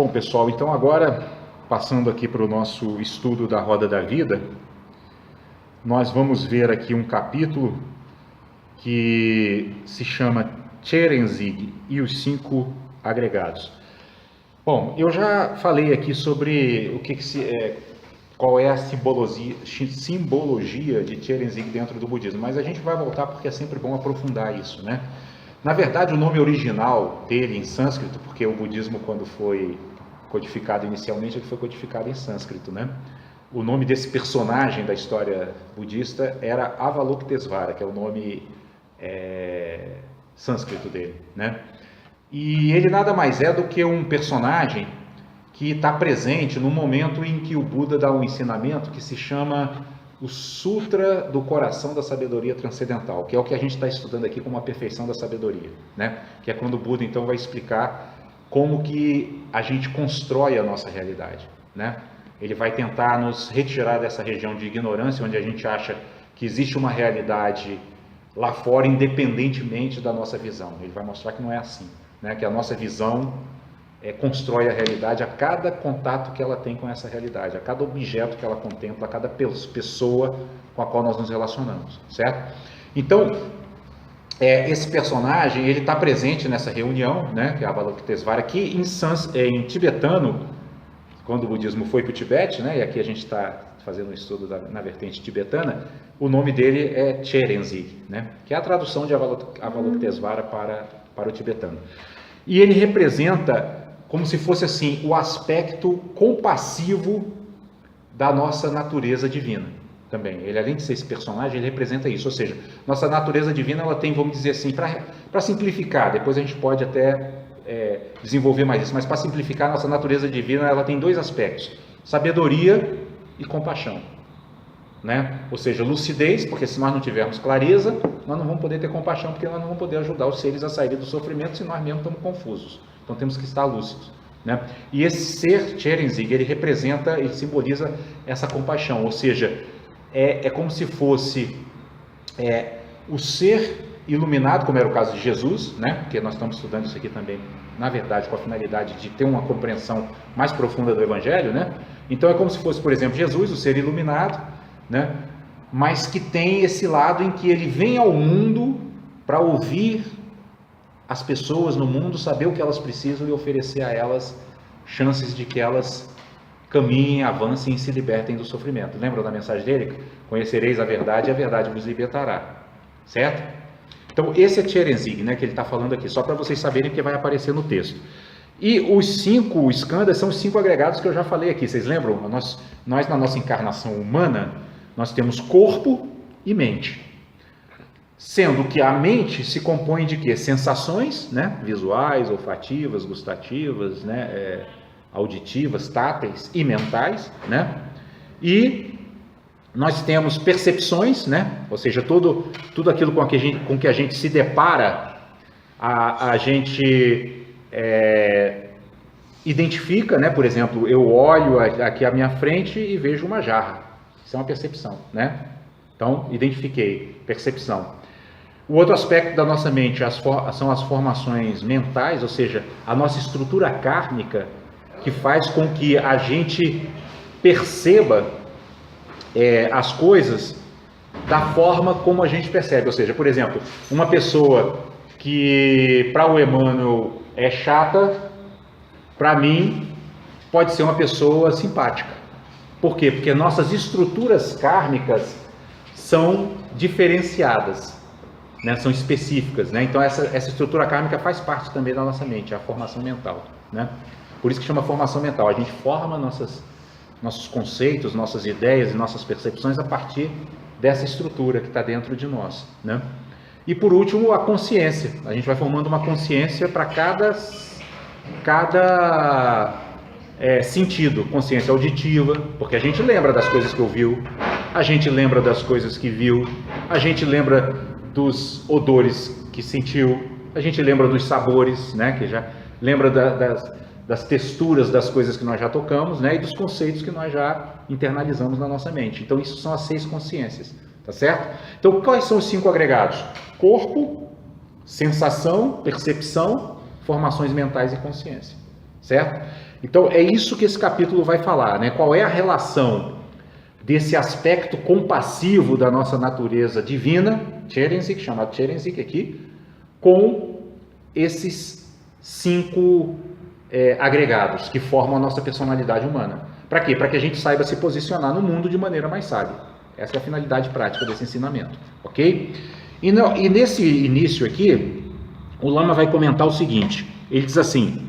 Bom, pessoal, então agora, passando aqui para o nosso estudo da Roda da Vida, nós vamos ver aqui um capítulo que se chama Tcherenzig e os 5 agregados. Bom, eu já falei aqui sobre qual é a simbologia de Tcherenzig dentro do budismo, mas a gente vai voltar porque é sempre bom aprofundar isso, né? Na verdade, o nome original dele em sânscrito, porque o budismo, quando foi codificado inicialmente, ele foi codificado em sânscrito, né? O nome desse personagem da história budista era Avalokitesvara, que é o nome sânscrito dele, né? E ele nada mais é do que um personagem que está presente no momento em que o Buda dá um ensinamento que se chama o Sutra do Coração da Sabedoria Transcendental, que é o que a gente está estudando aqui como a perfeição da sabedoria, né? Que é quando o Buda então vai explicar como que a gente constrói a nossa realidade, né? Ele vai tentar nos retirar dessa região de ignorância, onde a gente acha que existe uma realidade lá fora, independentemente da nossa visão. Ele vai mostrar que não é assim, né? Que a nossa visão constrói a realidade a cada contato que ela tem com essa realidade, a cada objeto que ela contempla, a cada pessoa com a qual nós nos relacionamos, certo? Então, esse personagem, ele está presente nessa reunião, né, que é a Avalokitesvara, que em tibetano, quando o budismo foi para o Tibete, né, e aqui a gente está fazendo um estudo na vertente tibetana, o nome dele é Tcherenzig, né, que é a tradução de Avalokitesvara para o tibetano. E ele representa como se fosse assim o aspecto compassivo da nossa natureza divina também. Ele, além de ser esse personagem, ele representa isso, ou seja, nossa natureza divina, ela tem, vamos dizer assim, para simplificar, depois a gente pode até desenvolver mais isso, mas para simplificar, nossa natureza divina, ela tem 2 aspectos, sabedoria e compaixão, né? Ou seja, lucidez, porque se nós não tivermos clareza, nós não vamos poder ter compaixão, porque nós não vamos poder ajudar os seres a saírem do sofrimento se nós mesmos estamos confusos. Então temos que estar lúcidos, né? E esse ser Tcherenzig, ele representa, ele simboliza essa compaixão, ou seja, é como se fosse o ser iluminado, como era o caso de Jesus, né? Porque nós estamos estudando isso aqui também, na verdade, com a finalidade de ter uma compreensão mais profunda do Evangelho, né? Então é como se fosse, por exemplo, Jesus, o ser iluminado, né? Mas que tem esse lado em que ele vem ao mundo para ouvir as pessoas no mundo, saber o que elas precisam e oferecer a elas chances de que elas caminhem, avancem e se libertem do sofrimento. Lembram da mensagem dele? Conhecereis a verdade e a verdade vos libertará. Certo? Então esse é Tcherenzig, né, que ele está falando aqui, só para vocês saberem que vai aparecer no texto. E os 5 skandhas são os 5 agregados que eu já falei aqui. Vocês lembram? Nós na nossa encarnação humana, nós temos corpo e mente. Sendo que a mente se compõe de quê? Sensações, né? Visuais, olfativas, gustativas, né? Auditivas, táteis e mentais, né? E nós temos percepções, né? Ou seja, tudo aquilo com que a gente se depara, a gente identifica, né? Por exemplo, eu olho aqui à minha frente e vejo uma jarra. Isso é uma percepção, né? Então, identifiquei, percepção. O outro aspecto da nossa mente são as formações mentais, ou seja, a nossa estrutura kármica, que faz com que a gente perceba as coisas da forma como a gente percebe. Ou seja, por exemplo, uma pessoa que para o Emmanuel é chata, para mim pode ser uma pessoa simpática. Por quê? Porque nossas estruturas kármicas são diferenciadas, né? São específicas, né? Então essa estrutura kármica faz parte também da nossa mente, a formação mental, né? Por isso que chama formação mental. A gente forma nossos conceitos, nossas ideias e nossas percepções a partir dessa estrutura que está dentro de nós, né? E por último, a consciência. A gente vai formando uma consciência para cada sentido. Consciência auditiva, porque a gente lembra das coisas que ouviu, a gente lembra das coisas que viu, a gente lembra dos odores que sentiu, a gente lembra dos sabores, né? Que já lembra das texturas das coisas que nós já tocamos, né? E dos conceitos que nós já internalizamos na nossa mente. Então isso são as 6 consciências, tá certo? Então quais são os 5 agregados? Corpo, sensação, percepção, formações mentais e consciência, certo? Então é isso que esse capítulo vai falar, né? Qual é a relação desse aspecto compassivo da nossa natureza divina, Tcherenzik, chamado Tcherenzik aqui, com esses 5 agregados que formam a nossa personalidade humana. Para quê? Para que a gente saiba se posicionar no mundo de maneira mais sábia. Essa é a finalidade prática desse ensinamento, ok? E nesse início aqui, o Lama vai comentar o seguinte, ele diz assim: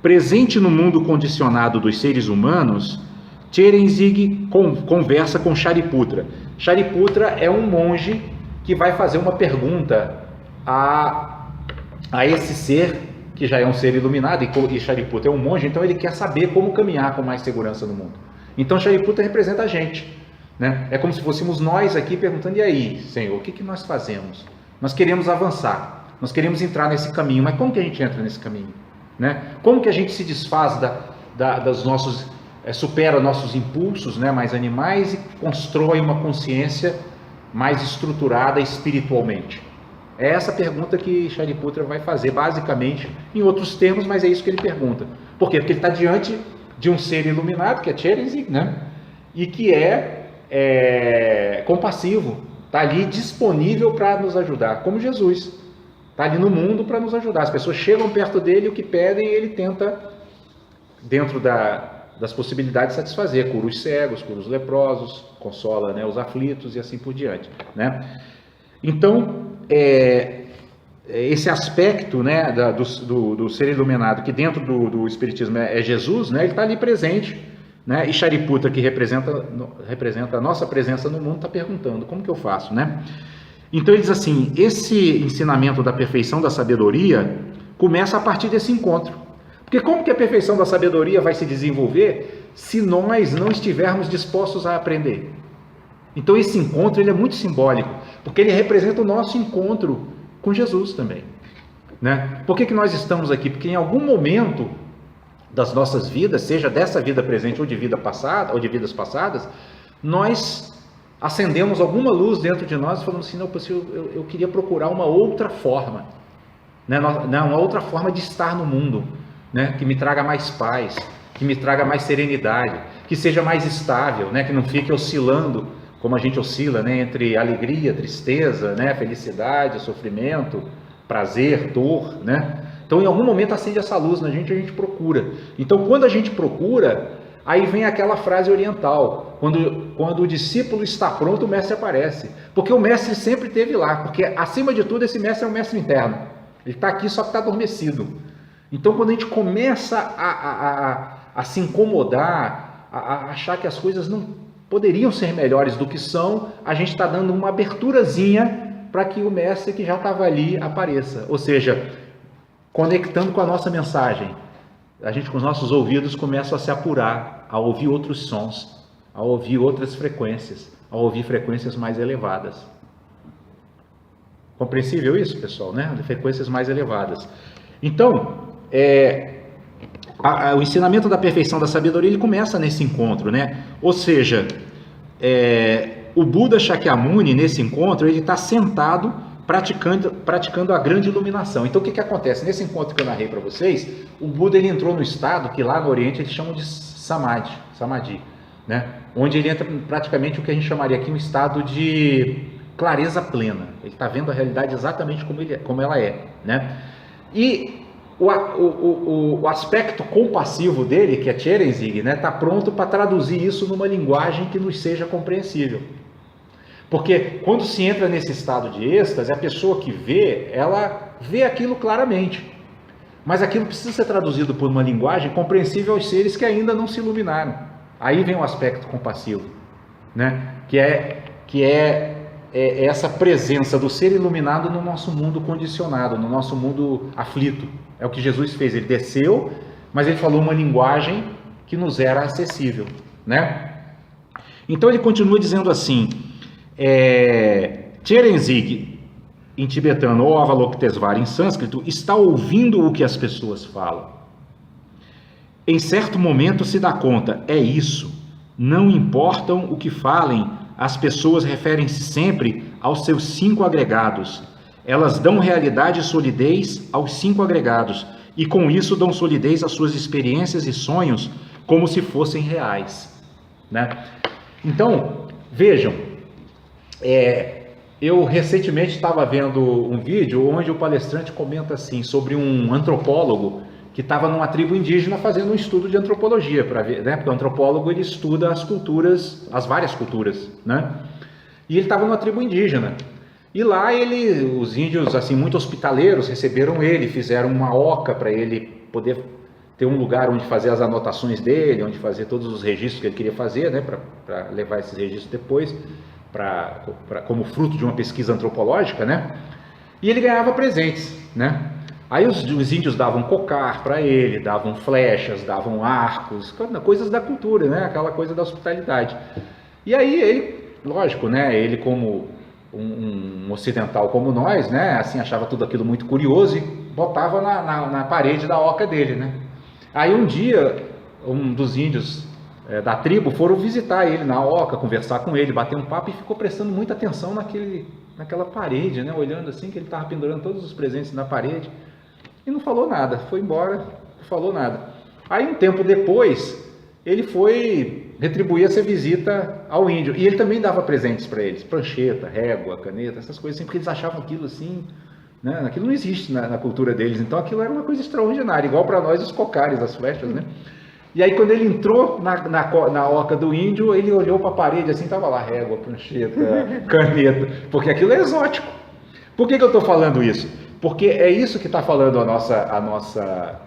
presente no mundo condicionado dos seres humanos, Tcherenzik conversa com Shariputra. Shariputra é um monge que vai fazer uma pergunta a esse ser, que já é um ser iluminado, e Shariputra é um monge, então ele quer saber como caminhar com mais segurança no mundo. Então Shariputra representa a gente, né? É como se fôssemos nós aqui perguntando: e aí, Senhor, o que nós fazemos? Nós queremos avançar, nós queremos entrar nesse caminho, mas como que a gente entra nesse caminho? Né? Como que a gente se desfaz dos nossos, supera nossos impulsos, né, mais animais, e constrói uma consciência mais estruturada espiritualmente? É essa pergunta que Shariputra vai fazer, basicamente, em outros termos, mas é isso que ele pergunta. Por quê? Porque ele está diante de um ser iluminado, que é Tcherenzik, né? E que é compassivo, está ali disponível para nos ajudar, como Jesus. Está ali no mundo para nos ajudar. As pessoas chegam perto dele, o que pedem, ele tenta, dentro das possibilidades, satisfazer. Cura os cegos, cura os leprosos, consola, né, os aflitos e assim por diante, né? Então, esse aspecto, né, do ser iluminado, que dentro do Espiritismo é Jesus, né, ele está ali presente, né? E Shariputra, que representa a nossa presença no mundo, está perguntando: como que eu faço, né? Então ele diz assim: esse ensinamento da perfeição da sabedoria começa a partir desse encontro. Porque como que a perfeição da sabedoria vai se desenvolver se nós não estivermos dispostos a aprender? Então esse encontro ele é muito simbólico, porque ele representa o nosso encontro com Jesus também, né? Por que nós estamos aqui? Porque em algum momento das nossas vidas, seja dessa vida presente ou de vida passada, ou de vidas passadas, nós acendemos alguma luz dentro de nós e falamos assim: não, eu queria procurar uma outra forma, né? Uma outra forma de estar no mundo, né? Que me traga mais paz, que me traga mais serenidade, que seja mais estável, né? Que não fique oscilando como a gente oscila, né? Entre alegria, tristeza, né? Felicidade, sofrimento, prazer, dor, né? Então em algum momento acende essa luz na gente, a gente procura. Então quando a gente procura, aí vem aquela frase oriental: quando o discípulo está pronto, o mestre aparece. Porque o mestre sempre esteve lá, porque acima de tudo esse mestre é um mestre interno. Ele está aqui, só que está adormecido. Então quando a gente começa a se incomodar, a achar que as coisas não poderiam ser melhores do que são, a gente está dando uma aberturazinha para que o mestre que já estava ali apareça. Ou seja, conectando com a nossa mensagem, a gente com os nossos ouvidos começa a se apurar, a ouvir outros sons, a ouvir outras frequências, a ouvir frequências mais elevadas. Compreensível isso, pessoal, né? Frequências mais elevadas. Então, o ensinamento da perfeição da sabedoria, ele começa nesse encontro, né? Ou seja, o Buda Shakyamuni, nesse encontro, ele está sentado praticando a grande iluminação. Então o que acontece? Nesse encontro que eu narrei para vocês, o Buda ele entrou no estado que lá no Oriente eles chamam de Samadhi, né? Onde ele entra praticamente o que a gente chamaria aqui um estado de clareza plena. Ele está vendo a realidade exatamente como ela é, né? E o aspecto compassivo dele, que é Tcherenzik, né, está pronto para traduzir isso numa linguagem que nos seja compreensível. Porque quando se entra nesse estado de êxtase, a pessoa que vê, ela vê aquilo claramente. Mas aquilo precisa ser traduzido por uma linguagem compreensível aos seres que ainda não se iluminaram. Aí vem o aspecto compassivo, né? Que é essa presença do ser iluminado no nosso mundo condicionado, no nosso mundo aflito. É o que Jesus fez, ele desceu, mas ele falou uma linguagem que nos era acessível, né? Então ele continua dizendo assim: Tcherenzik, em tibetano, ou Avalokitesvara em sânscrito, está ouvindo o que as pessoas falam. Em certo momento se dá conta, é isso, não importam o que falem, as pessoas referem-se sempre aos seus 5 agregados. Elas dão realidade e solidez aos 5 agregados e com isso dão solidez às suas experiências e sonhos como se fossem reais, né? Então, vejam, eu recentemente estava vendo um vídeo onde o palestrante comenta assim sobre um antropólogo que estava numa tribo indígena fazendo um estudo de antropologia para ver, né? Porque o antropólogo ele estuda as culturas, as várias culturas, né? E ele estava numa tribo indígena. E lá os índios assim muito hospitaleiros receberam ele, fizeram uma oca para ele poder ter um lugar onde fazer as anotações dele, onde fazer todos os registros que ele queria fazer, né? Para levar esses registros depois como fruto de uma pesquisa antropológica, né? E ele ganhava presentes, né? Aí os índios davam cocar para ele, davam flechas, davam arcos, coisas da cultura, né? Aquela coisa da hospitalidade. E aí ele, lógico, né? Ele como um ocidental como nós, né? Assim, achava tudo aquilo muito curioso e botava na parede da oca dele, né? Aí um dia, um dos índios da tribo foram visitar ele na oca, conversar com ele, bater um papo e ficou prestando muita atenção naquela parede, né? Olhando assim, que ele estava pendurando todos os presentes na parede e não falou nada, foi embora, não falou nada. Aí um tempo depois, ele foi retribuir essa visita ao índio e ele também dava presentes para eles, prancheta, régua, caneta, essas coisas assim, porque eles achavam aquilo assim, né? Aquilo não existe na cultura deles, então aquilo era uma coisa extraordinária, igual para nós os cocares, as flechas, né? E aí quando ele entrou na oca do índio, ele olhou para a parede assim, estava lá régua, prancheta, caneta, porque aquilo é exótico. Por que eu estou falando isso? Porque é isso que está falando a nossa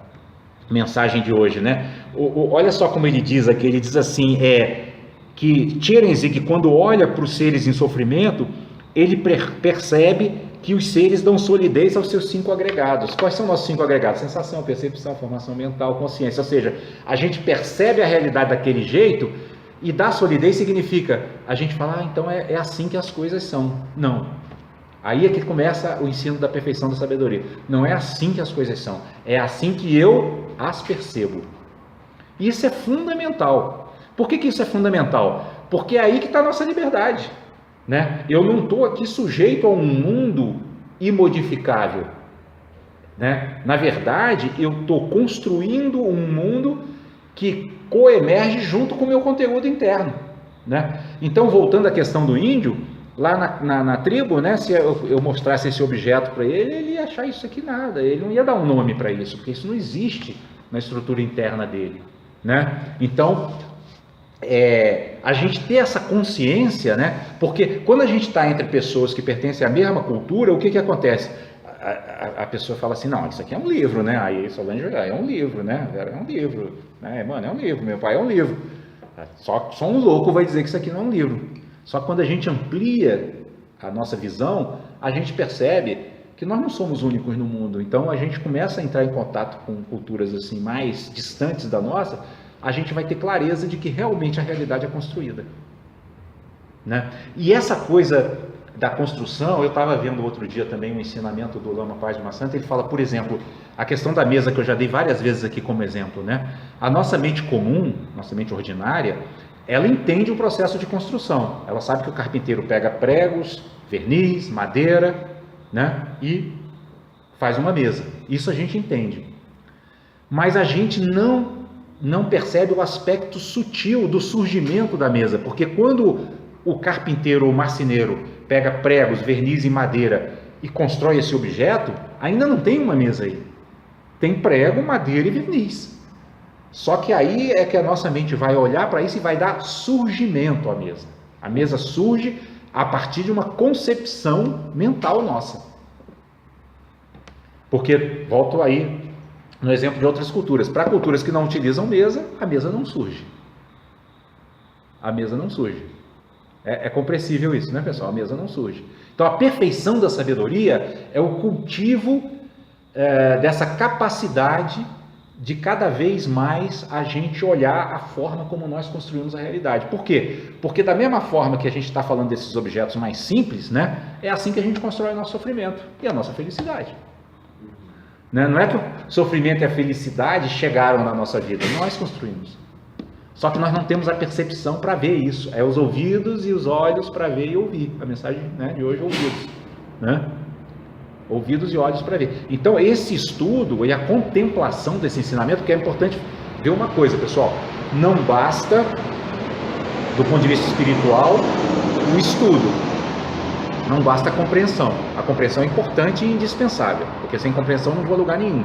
mensagem de hoje, né? Olha só como ele diz aqui, ele diz assim, que Tcherenzig, quando olha para os seres em sofrimento, ele percebe que os seres dão solidez aos seus 5 agregados. Quais são nossos 5 agregados? Sensação, percepção, formação mental, consciência. Ou seja, a gente percebe a realidade daquele jeito e dar solidez significa a gente falar, então é assim que as coisas são. Não. Aí é que começa o ensino da perfeição da sabedoria. Não é assim que as coisas são. É assim que eu as percebo. Isso é fundamental. Por que isso é fundamental? Porque é aí que está a nossa liberdade. Né? Eu não estou aqui sujeito a um mundo imodificável, né? Na verdade, eu estou construindo um mundo que coemerge junto com o meu conteúdo interno, né? Então, voltando à questão do índio, lá na tribo, né? Se eu mostrasse esse objeto para ele, ele ia achar isso aqui nada, ele não ia dar um nome para isso, porque isso não existe na estrutura interna dele, né? Então, a gente ter essa consciência, né? Porque quando a gente está entre pessoas que pertencem à mesma cultura, o que acontece? A pessoa fala assim, não, isso aqui é um livro, né? Aí Solange, é um livro, né? É um livro, né? Mano, é um livro, meu pai é um livro. Só um louco vai dizer que isso aqui não é um livro. Só que quando a gente amplia a nossa visão, a gente percebe que nós não somos únicos no mundo. Então a gente começa a entrar em contato com culturas assim mais distantes da nossa, a gente vai ter clareza de que realmente a realidade é construída, né? E essa coisa da construção, eu estava vendo outro dia também um ensinamento do Lama Paz de uma Santa, ele fala, por exemplo, a questão da mesa que eu já dei várias vezes aqui como exemplo, né? A nossa mente comum, nossa mente ordinária, ela entende o processo de construção, ela sabe que o carpinteiro pega pregos, verniz, madeira, né? E faz uma mesa, isso a gente entende, mas a gente não percebe o aspecto sutil do surgimento da mesa, porque quando o carpinteiro ou marceneiro pega pregos, verniz e madeira e constrói esse objeto, ainda não tem uma mesa aí, tem prego, madeira e verniz. Só que aí é que a nossa mente vai olhar para isso e vai dar surgimento à mesa. A mesa surge a partir de uma concepção mental nossa. Porque, volto aí no exemplo de outras culturas, para culturas que não utilizam mesa, a mesa não surge. A mesa não surge. É compreensível isso, né, pessoal? A mesa não surge. Então, a perfeição da sabedoria é o cultivo dessa capacidade de cada vez mais a gente olhar a forma como nós construímos a realidade. Por quê? Porque da mesma forma que a gente está falando desses objetos mais simples, né, é assim que a gente constrói o nosso sofrimento e a nossa felicidade. Não é que o sofrimento e a felicidade chegaram na nossa vida, nós construímos. Só que nós não temos a percepção para ver isso. É os ouvidos e os olhos para ver e ouvir. A mensagem, né, de hoje é ouvidos, né? ouvidos e olhos para ver. Então esse estudo e a contemplação desse ensinamento, que é importante ver uma coisa, pessoal, não basta, do ponto de vista espiritual, o estudo, não basta a compreensão. A compreensão é importante e indispensável, porque sem compreensão não vou a lugar nenhum.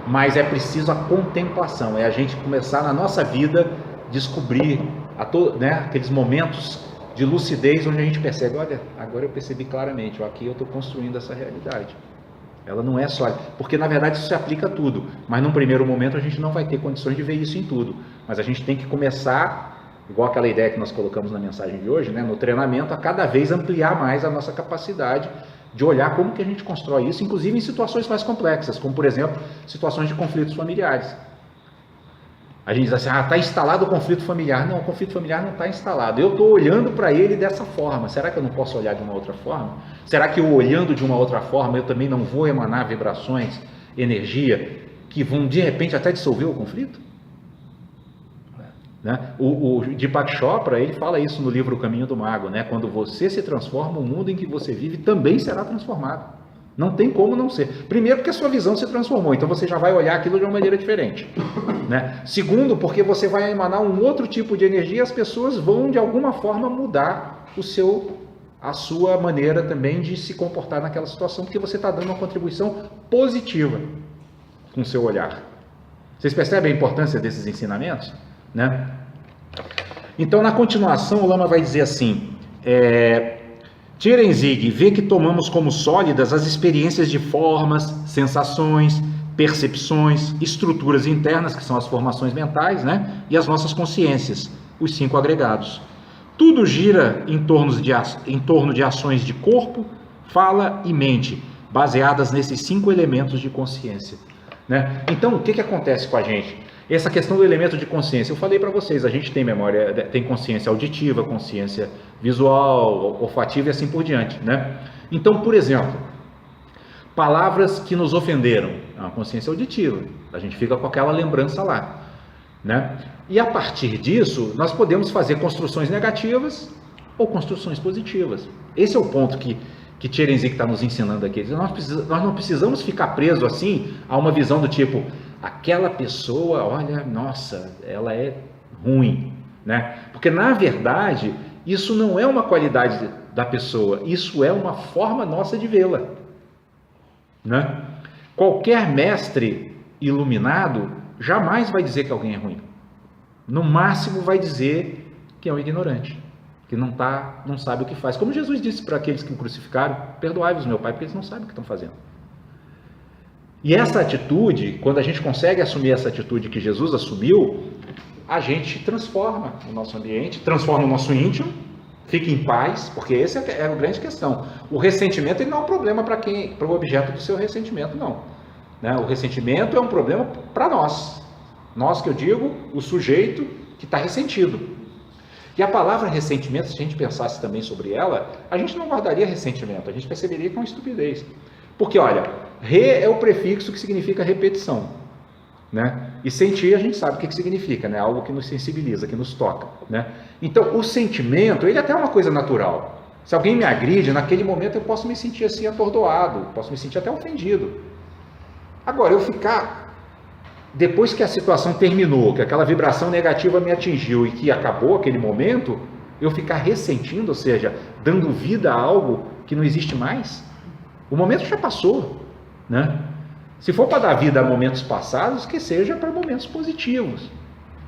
Mas é preciso a contemplação, é a gente começar na nossa vida descobrir aqueles momentos de lucidez onde a gente percebe, olha, agora eu percebi claramente, aqui eu estou construindo essa realidade. Ela não é só, porque na verdade isso se aplica a tudo, mas num primeiro momento a gente não vai ter condições de ver isso em tudo, mas a gente tem que começar, igual aquela ideia que nós colocamos na mensagem de hoje, no treinamento, a cada vez ampliar mais a nossa capacidade de olhar como que a gente constrói isso, inclusive em situações mais complexas, como por exemplo, situações de conflitos familiares. A gente diz assim, está instalado o conflito familiar. Não, o conflito familiar não está instalado. Eu estou olhando para ele dessa forma. Será que eu não posso olhar de uma outra forma? Será que eu olhando de uma outra forma, eu também não vou emanar vibrações, energia, que vão de repente até dissolver o conflito? O Deepak Chopra, ele fala isso no livro O Caminho do Mago, quando você se transforma, o mundo em que você vive também será transformado. Não tem como não ser. Primeiro, porque a sua visão se transformou, então você já vai olhar aquilo de uma maneira diferente. Segundo, porque você vai emanar um outro tipo de energia, as pessoas vão de alguma forma mudar a sua maneira também de se comportar naquela situação, porque você está dando uma contribuição positiva com o seu olhar. Vocês percebem a importância desses ensinamentos? Então, na continuação, o Lama vai dizer assim, Tierenzig vê que tomamos como sólidas as experiências de formas, sensações, percepções, estruturas internas, que são as formações mentais, e as nossas consciências, os 5 agregados. Tudo gira em torno de ações de corpo, fala e mente, baseadas nesses 5 elementos de consciência. Então, o que acontece com a gente? Essa questão do elemento de consciência, eu falei para vocês, a gente tem memória, tem consciência auditiva, consciência visual, olfativa e assim por diante, Então, por exemplo, palavras que nos ofenderam, é uma consciência auditiva, a gente fica com aquela lembrança lá, E a partir disso, nós podemos fazer construções negativas ou construções positivas. Esse é o ponto que Tierenzig está nos ensinando aqui. Nós não precisamos ficar presos assim a uma visão do tipo, aquela pessoa, olha, nossa, ela é ruim, Porque na verdade, isso não é uma qualidade da pessoa, isso é uma forma nossa de vê-la, Qualquer mestre iluminado jamais vai dizer que alguém é ruim. No máximo vai dizer que é um ignorante, que não sabe o que faz. Como Jesus disse para aqueles que o crucificaram, perdoai-vos, meu Pai, porque eles não sabem o que estão fazendo. E essa atitude, quando a gente consegue assumir essa atitude que Jesus assumiu, a gente transforma o nosso ambiente, transforma o nosso íntimo, fica em paz, porque essa é a grande questão. O ressentimento ele não é um problema para o objeto do seu ressentimento, não. O ressentimento é um problema para nós. Nós, que eu digo, o sujeito que está ressentido. E a palavra ressentimento, se a gente pensasse também sobre ela, a gente não guardaria ressentimento, a gente perceberia que é uma estupidez. Porque, olha, é o prefixo que significa repetição, E sentir a gente sabe o que significa, algo que nos sensibiliza, que nos toca, Então, o sentimento, ele até é uma coisa natural. Se alguém me agride, naquele momento eu posso me sentir assim atordoado, posso me sentir até ofendido. Agora, eu ficar, depois que a situação terminou, que aquela vibração negativa me atingiu e que acabou aquele momento, eu ficar ressentindo, ou seja, dando vida a algo que não existe mais, o momento já passou, Se for para dar vida a momentos passados, que seja para momentos positivos.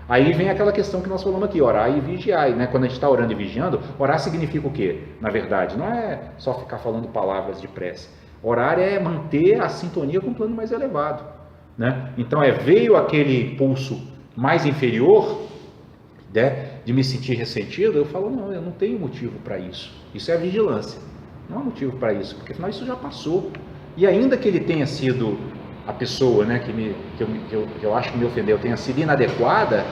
Aí vem aquela questão que nós falamos aqui, orar e vigiar, Quando a gente está orando e vigiando, orar significa o quê? Na verdade, não é só ficar falando palavras de prece. Orar é manter a sintonia com um plano mais elevado, Então veio aquele pulso mais inferior, de me sentir ressentido, eu falo, não, eu não tenho motivo para isso. Isso é a vigilância. Não há motivo para isso, porque afinal isso já passou. E ainda que ele tenha sido, a pessoa que eu acho que me ofendeu, tenha sido inadequada,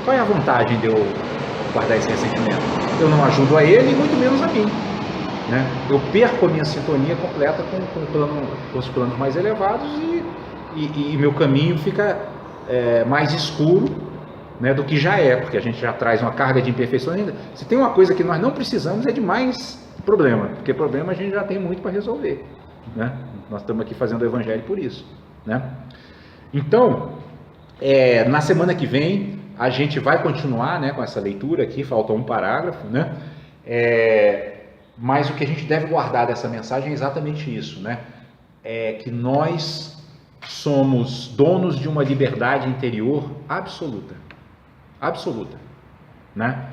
qual é a vantagem de eu guardar esse ressentimento? Eu não ajudo a ele e muito menos a mim. Eu perco a minha sintonia completa com os planos mais elevados e meu caminho fica mais escuro, do que já é, porque a gente já traz uma carga de imperfeições ainda. Se tem uma coisa que nós não precisamos é de mais problema, porque problema a gente já tem muito para resolver, né? Nós estamos aqui fazendo o evangelho por isso, né? Então, na semana que vem, a gente vai continuar, né, com essa leitura aqui, falta um parágrafo, né? Mas o que a gente deve guardar dessa mensagem é exatamente isso, né? É que nós somos donos de uma liberdade interior absoluta, absoluta, né?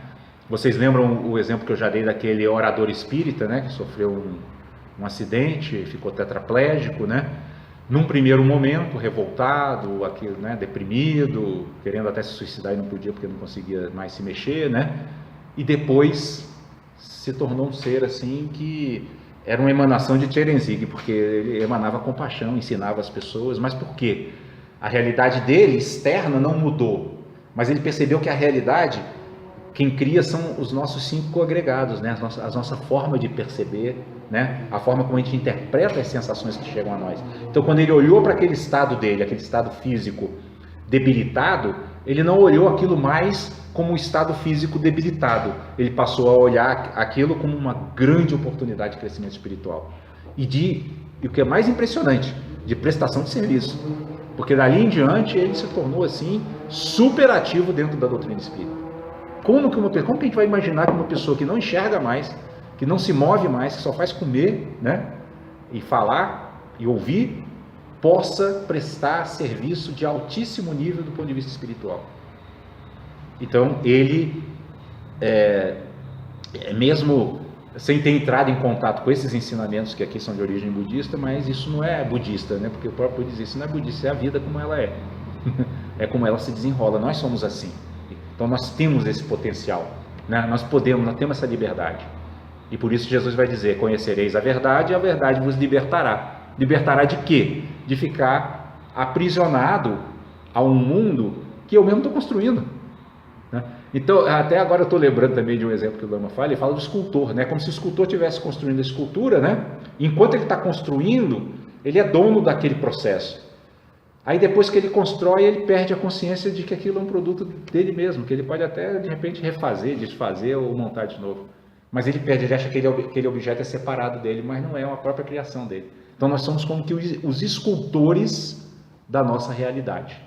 Vocês lembram o exemplo que eu já dei daquele orador espírita, né, que sofreu um acidente, ficou tetraplégico, né? Num primeiro momento, revoltado, aquilo, né, deprimido, querendo até se suicidar e não podia porque não conseguia mais se mexer, né? E depois se tornou um ser assim que era uma emanação de Tcherenzig, porque ele emanava compaixão, ensinava as pessoas, mas por quê? A realidade dele, externa, não mudou, mas ele percebeu que a realidade, quem cria são os nossos 5 agregados, né? A nossa forma de perceber, né? A forma como a gente interpreta as sensações que chegam a nós. Então, quando ele olhou para aquele estado dele, aquele estado físico debilitado, ele não olhou aquilo mais como um estado físico debilitado. Ele passou a olhar aquilo como uma grande oportunidade de crescimento espiritual. E o que é mais impressionante, de prestação de serviço. Porque dali em diante ele se tornou assim super ativo dentro da doutrina espírita. Como que a gente vai imaginar que uma pessoa que não enxerga mais, que não se move mais, que só faz comer, né, e falar e ouvir, possa prestar serviço de altíssimo nível do ponto de vista espiritual? Então ele, mesmo sem ter entrado em contato com esses ensinamentos que aqui são de origem budista, mas isso não é budista, né? Porque o próprio diz isso não é budista, é a vida como ela é. É como ela se desenrola, nós somos assim. Então nós temos esse potencial, né? Nós temos essa liberdade. E por isso Jesus vai dizer: conhecereis a verdade e a verdade vos libertará. Libertará de quê? De ficar aprisionado a um mundo que eu mesmo estou construindo, né? Então, até agora eu estou lembrando também de um exemplo que o Lama fala, ele fala do escultor, né? Como se o escultor estivesse construindo a escultura, né? Enquanto ele está construindo, ele é dono daquele processo. Aí depois que ele constrói, ele perde a consciência de que aquilo é um produto dele mesmo, que ele pode até de repente refazer, desfazer ou montar de novo. Mas ele perde, ele acha que aquele objeto é separado dele, mas não é uma própria criação dele. Então nós somos como que os escultores da nossa realidade.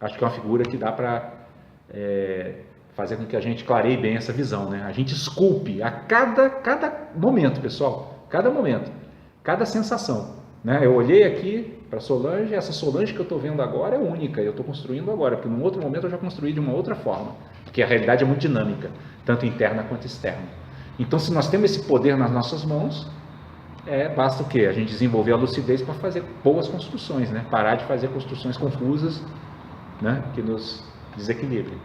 Acho que é uma figura que dá para fazer com que a gente clareie bem essa visão, né? A gente esculpe a cada momento, pessoal, cada momento, cada sensação, né? Eu olhei aqui para Solange, essa Solange que eu estou vendo agora é única, eu estou construindo agora, porque num outro momento eu já construí de uma outra forma, porque a realidade é muito dinâmica, tanto interna quanto externa. Então, se nós temos esse poder nas nossas mãos, basta o quê? A gente desenvolver a lucidez para fazer boas construções, né? Parar de fazer construções confusas, né? Que nos desequilibrem.